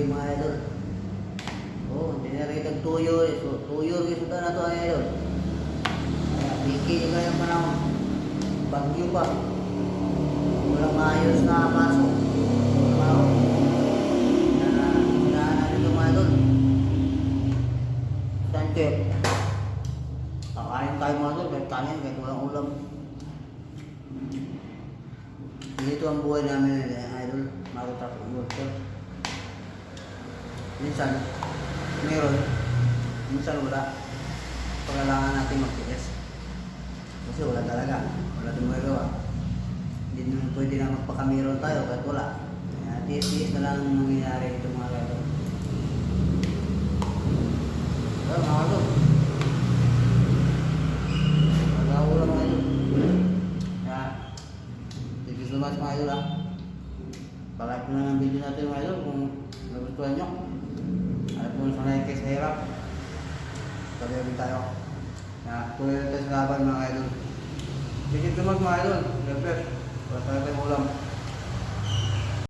mga idol. Oh, generated tuyo. So, tuyo rin sudah na ito mga idol. Piki juga yung panahon. Bagyo pa. Walang maayos na pasok. Wow. Sinahan ito mga idol. Sanchez. Kakain tayo mga idol. Kahit kanin, kahit walang ulam. Dito ang buhay namin idol. Makatapos ang worker. Minsan, meron. Minsan wala. Pagkailangan natin magtiis. Kasi wala talaga. Wala tayong magagawa. Hindi naman pwede na magpakameron tayo kahit wala. Tiis-tiis na lang ang nangyayari ito mga idol. Well, mga idol. Mag-aulang mga idol. Kaya, thank you so much mga idol ha. Palike na ng video natin mga idol kung nagustuhan nyo. At kung sanay kayo sa hirap, sabihin tayo. Tuloy na tayo sa laban mga idol. Thank you so much mga idol. God bless. Wala tayo tayong ulam.